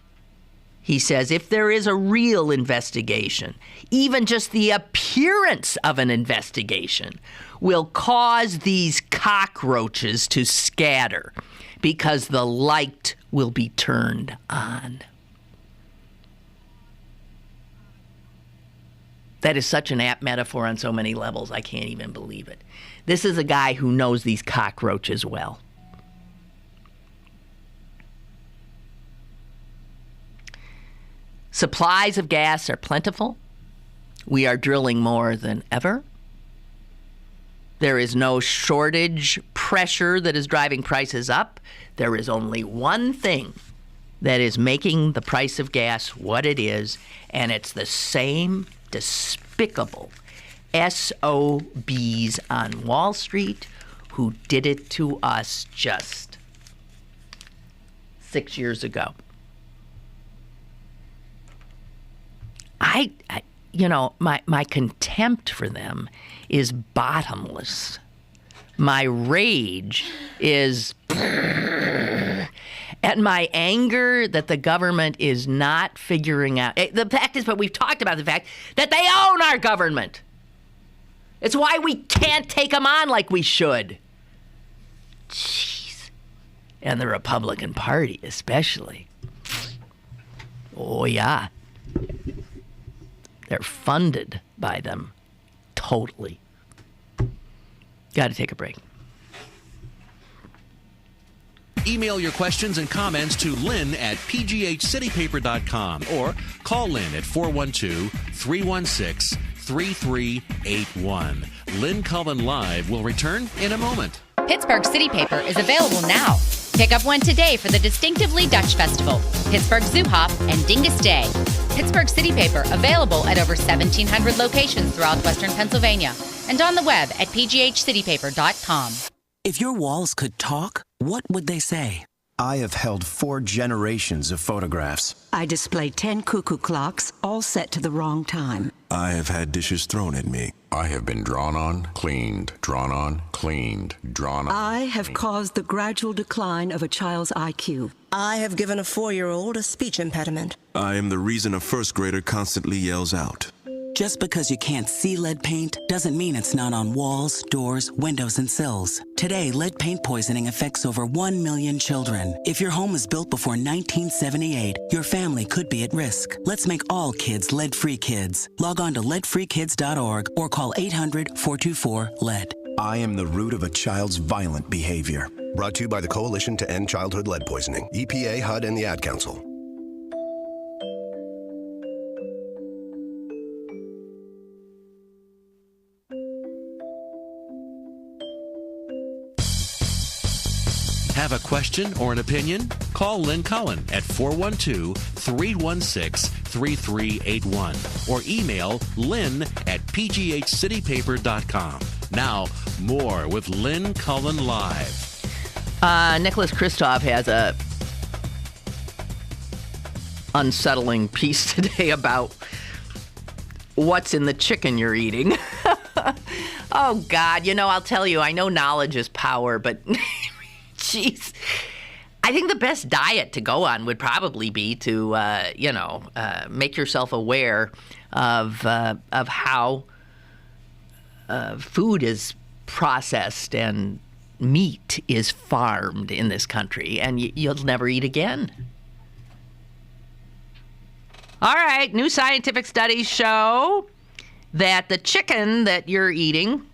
he says, if there is a real investigation, even just the appearance of an investigation will cause these cockroaches to scatter because the light will be turned on. That is such an apt metaphor on so many levels, I can't even believe it. This is a guy who knows these cockroaches well. Supplies of gas are plentiful. We are drilling more than ever. There is no shortage pressure that is driving prices up. There is only one thing that is making the price of gas what it is, and it's the same despicable SOBs on Wall Street who did it to us just 6 years ago. My contempt for them is bottomless. My rage is, and my anger that the government is not figuring out. The fact is, but we've talked about the fact that they own our government. It's why we can't take them on like we should. Jeez. And the Republican Party especially. Oh, yeah. They're funded by them totally. Got to take a break. Email your questions and comments to Lynn at pghcitypaper.com or call Lynn at 412-316-3381. Lynn Cullen Live will return in a moment. Pittsburgh City Paper is available now. Pick up one today for the distinctively Dutch Festival, Pittsburgh Zoo Hop, and Dingus Day. Pittsburgh City Paper available at over 1,700 locations throughout Western Pennsylvania and on the web at pghcitypaper.com. If your walls could talk, what would they say? I have held 4 generations of photographs. I display 10 cuckoo clocks, all set to the wrong time. I have had dishes thrown at me. I have been drawn on, cleaned, drawn on, cleaned, drawn on. I have caused the gradual decline of a child's IQ. I have given a 4-year-old a speech impediment. I am the reason a first grader constantly yells out. Just because you can't see lead paint doesn't mean it's not on walls, doors, windows, and sills. Today, lead paint poisoning affects over 1 million children. If your home was built before 1978, your family could be at risk. Let's make all kids lead-free kids. Log on to leadfreekids.org or call 800-424-LEAD. I am the root of a child's violent behavior. Brought to you by the Coalition to End Childhood Lead Poisoning, EPA, HUD, and the Ad Council. Have a question or an opinion? Call Lynn Cullen at 412-316-3381 or email lynn at pghcitypaper.com. Now, more with Lynn Cullen Live. Nicholas Kristof has a unsettling piece today about what's in the chicken you're eating. Oh, God. I'll tell you, I know knowledge is power, but... Jeez. I think the best diet to go on would probably be to, make yourself aware of how food is processed and meat is farmed in this country, and you'll never eat again. All right, new scientific studies show that the chicken that you're eating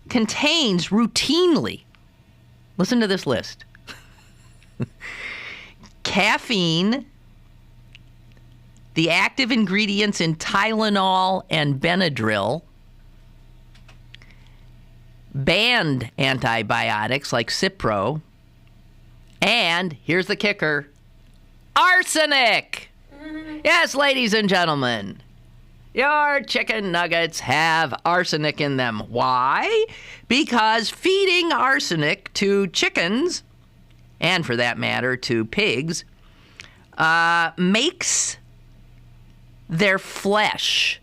contains routinely, listen to this list, caffeine, the active ingredients in Tylenol and Benadryl, banned antibiotics like Cipro, and here's the kicker, arsenic. Yes, ladies and gentlemen, your chicken nuggets have arsenic in them. Why? Because feeding arsenic to chickens, and for that matter to pigs, makes their flesh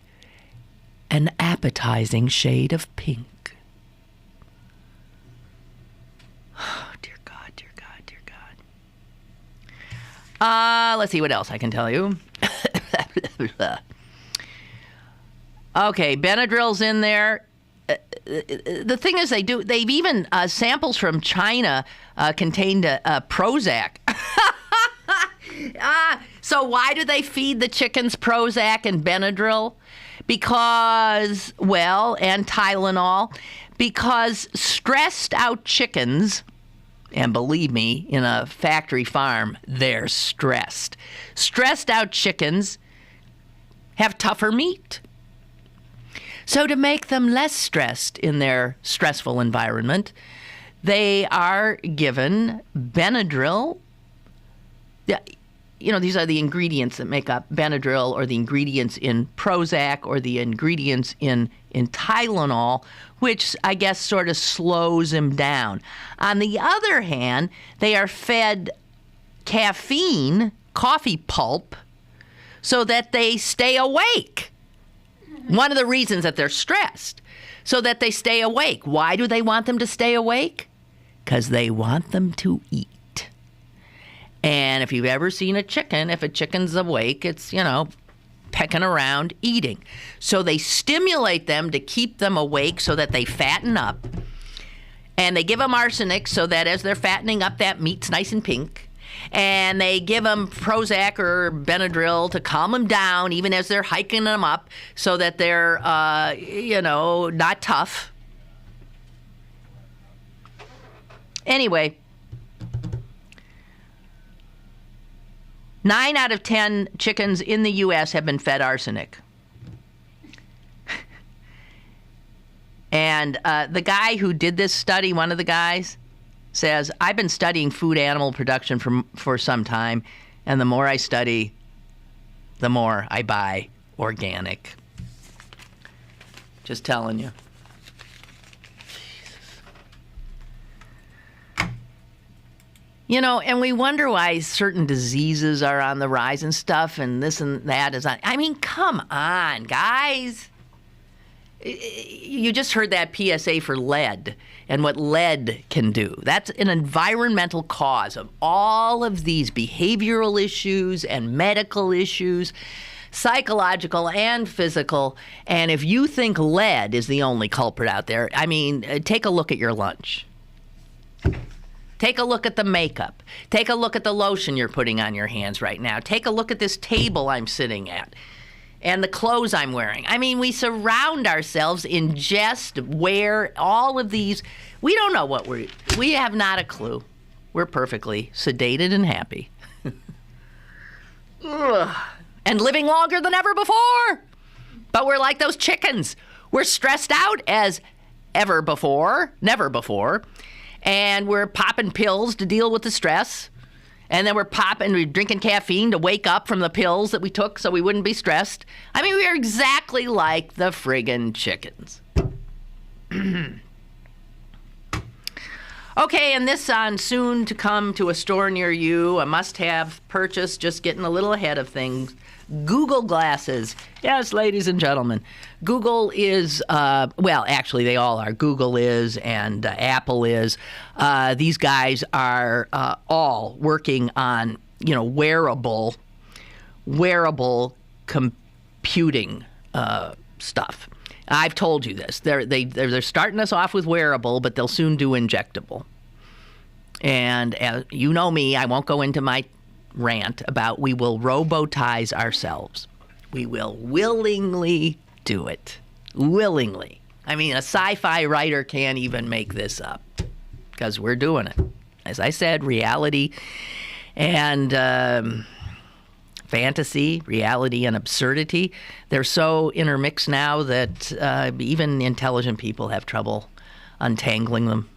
an appetizing shade of pink. Oh, dear God, dear God, dear God. Let's see what else I can tell you. Okay, Benadryl's in there. The thing is, they've even samples from China contained Prozac. So why do they feed the chickens Prozac and Benadryl? Because, and Tylenol, because stressed out chickens, and believe me, in a factory farm, they're stressed. Stressed out chickens have tougher meat. So to make them less stressed in their stressful environment, they are given Benadryl. These are the ingredients that make up Benadryl, or the ingredients in Prozac, or the ingredients in Tylenol, which I guess sort of slows them down. On the other hand, they are fed caffeine, coffee pulp, so that they stay awake. One of the reasons that they're stressed, so that they stay awake. Why do they want them to stay awake? Because they want them to eat. And if you've ever seen a chicken, if a chicken's awake, it's, pecking around, eating. So they stimulate them to keep them awake so that they fatten up. And they give them arsenic so that as they're fattening up, that meat's nice and pink. And they give them Prozac or Benadryl to calm them down, even as they're hiking them up, so that they're, not tough. Anyway, 9 out of 10 chickens in the U.S. have been fed arsenic. And the guy who did this study, one of the guys, says, I've been studying food animal production for some time, and the more I study, the more I buy organic. Just telling you. And we wonder why certain diseases are on the rise and stuff, and this and that is on. I mean, come on, guys. You just heard that PSA for lead and what lead can do. That's an environmental cause of all of these behavioral issues and medical issues, psychological and physical. And if you think lead is the only culprit out there, I mean, take a look at your lunch. Take a look at the makeup. Take a look at the lotion you're putting on your hands right now. Take a look at this table I'm sitting at and the clothes I'm wearing. I mean, we surround ourselves, ingest, wear, all of these. We don't know what we have not a clue. We're perfectly sedated and happy. And living longer than ever before. But we're like those chickens. We're stressed out as ever before, never before. And we're popping pills to deal with the stress. And then we're drinking caffeine to wake up from the pills that we took so we wouldn't be stressed. I mean, we are exactly like the friggin' chickens. Okay, and this on soon to come to a store near you, a must-have purchase, just getting a little ahead of things. Google Glasses. Yes, ladies and gentlemen. Google is, actually they all are. Google is and Apple is. These guys are all working on, wearable computing stuff. I've told you this. They're starting us off with wearable, but they'll soon do injectable. And you know me, I won't go into my rant about we will robotize ourselves. We will willingly do it. Willingly. I mean, a sci-fi writer can't even make this up because we're doing it. As I said, reality and fantasy, reality and absurdity, they're so intermixed now that even intelligent people have trouble untangling them.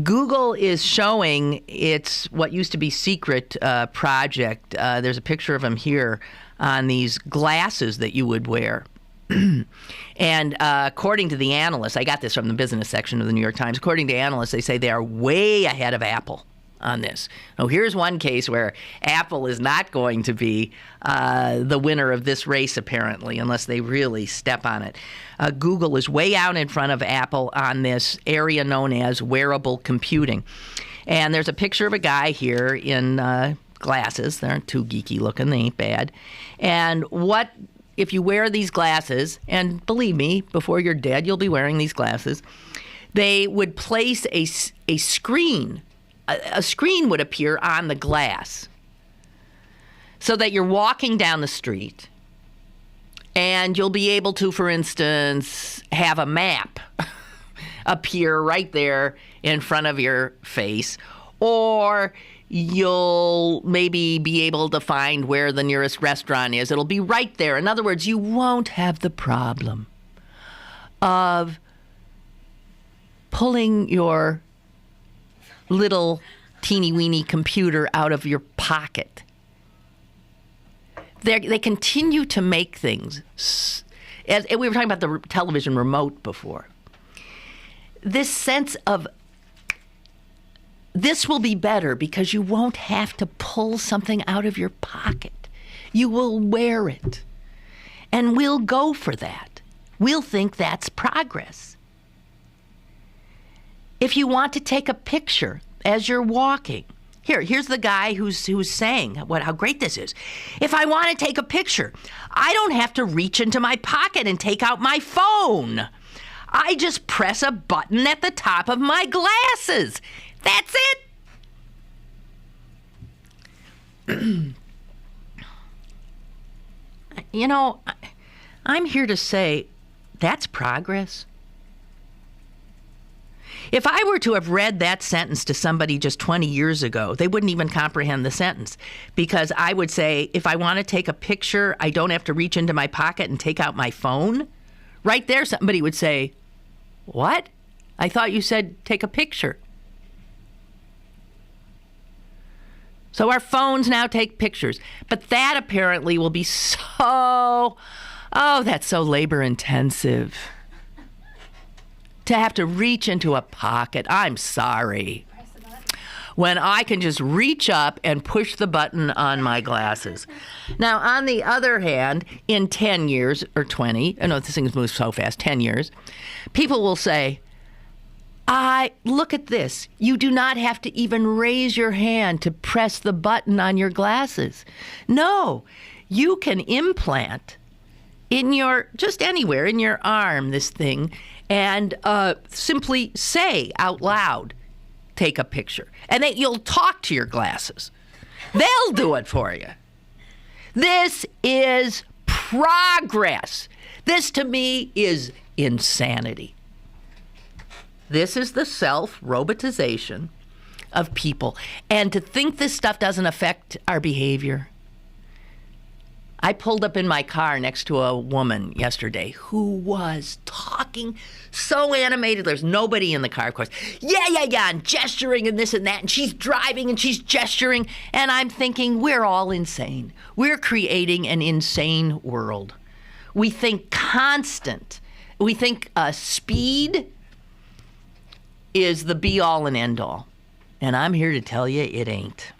Google is showing its what used to be secret project. There's a picture of him here on these glasses that you would wear. And according to the analysts, I got this from the business section of the New York Times. According to analysts, they say they are way ahead of Apple on this. Now, here's one case where Apple is not going to be the winner of this race, apparently, unless they really step on it. Google is way out in front of Apple on this area known as wearable computing. And there's a picture of a guy here in glasses. They aren't too geeky looking. They ain't bad. And what if you wear these glasses, and believe me, before you're dead, you'll be wearing these glasses, they would place a screen. A screen would appear on the glass so that you're walking down the street and you'll be able to, for instance, have a map appear right there in front of your face, or you'll maybe be able to find where the nearest restaurant is. It'll be right there. In other words, you won't have the problem of pulling your little teeny-weeny computer out of your pocket. They continue to make things. As we were talking about the television remote before. This sense of this will be better because you won't have to pull something out of your pocket. You will wear it. And we'll go for that. We'll think that's progress. If you want to take a picture as you're walking, here's the guy who's saying how great this is. If I want to take a picture, I don't have to reach into my pocket and take out my phone. I just press a button at the top of my glasses. That's it. You know, I'm here to say that's progress. If I were to have read that sentence to somebody just 20 years ago, they wouldn't even comprehend the sentence, because I would say, if I want to take a picture, I don't have to reach into my pocket and take out my phone. Right there, somebody would say, what? I thought you said take a picture. So our phones now take pictures. But that apparently will be that's so labor intensive. To have to reach into a pocket. I'm sorry. When I can just reach up and push the button on my glasses. Now, on the other hand, in 10 years or 20, I know this thing moves so fast, 10 years, people will say, look at this. You do not have to even raise your hand to press the button on your glasses. No, you can implant in just anywhere, in your arm, this thing, and simply say out loud, take a picture. And then you'll talk to your glasses. They'll do it for you. This is progress. This, to me, is insanity. This is the self-robotization of people. And to think this stuff doesn't affect our behavior. I pulled up in my car next to a woman yesterday who was talking so animated. There's nobody in the car, of course. Yeah, and gesturing and this and that. And she's driving and she's gesturing. And I'm thinking, we're all insane. We're creating an insane world. We think constant. We think speed is the be-all and end-all. And I'm here to tell you it ain't.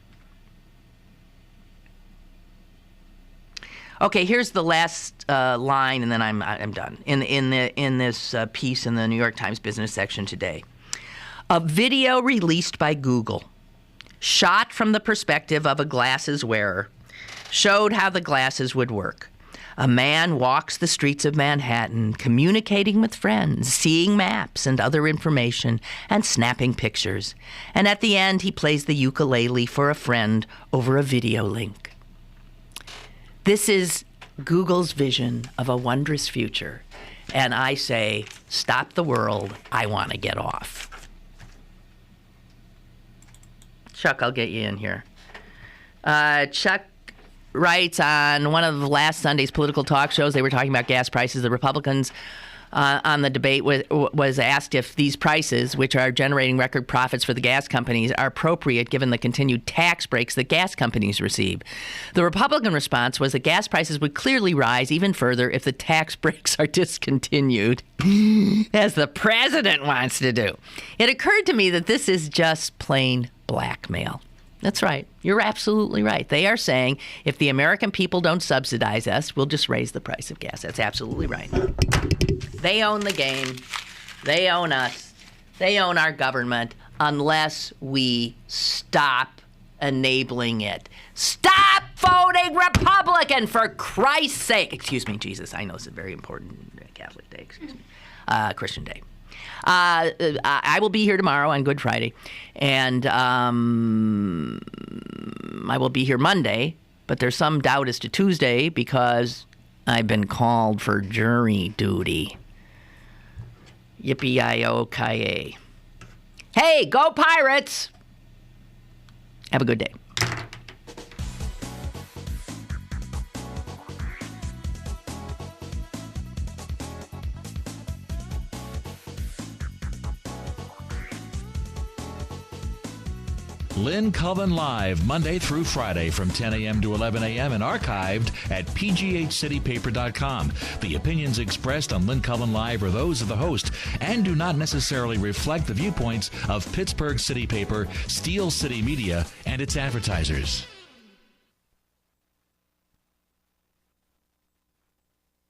Okay, here's the last line, and then I'm done. In this piece in the New York Times business section today, a video released by Google, shot from the perspective of a glasses wearer, showed how the glasses would work. A man walks the streets of Manhattan, communicating with friends, seeing maps and other information, and snapping pictures. And at the end, he plays the ukulele for a friend over a video link. This is Google's vision of a wondrous future. And I say, stop the world. I want to get off. Chuck, I'll get you in here. Chuck writes on one of the last Sunday's political talk shows, they were talking about gas prices. The Republicans on the debate was asked if these prices, which are generating record profits for the gas companies, are appropriate given the continued tax breaks that gas companies receive. The Republican response was that gas prices would clearly rise even further if the tax breaks are discontinued, as the president wants to do. It occurred to me that this is just plain blackmail. That's right. You're absolutely right. They are saying if the American people don't subsidize us, we'll just raise the price of gas. That's absolutely right. They own the game. They own us. They own our government unless we stop enabling it. Stop voting Republican, for Christ's sake. Excuse me, Jesus. I know it's a very important Catholic day. Excuse me. Christian day. I will be here tomorrow on Good Friday, and I will be here Monday, but there's some doubt as to Tuesday because I've been called for jury duty. Yippee-yi-yo-ki-yay. Hey, go Pirates! Have a good day. Lynn Cullen Live, Monday through Friday from 10 a.m. to 11 a.m. and archived at pghcitypaper.com. The opinions expressed on Lynn Cullen Live are those of the host and do not necessarily reflect the viewpoints of Pittsburgh City Paper, Steel City Media, and its advertisers.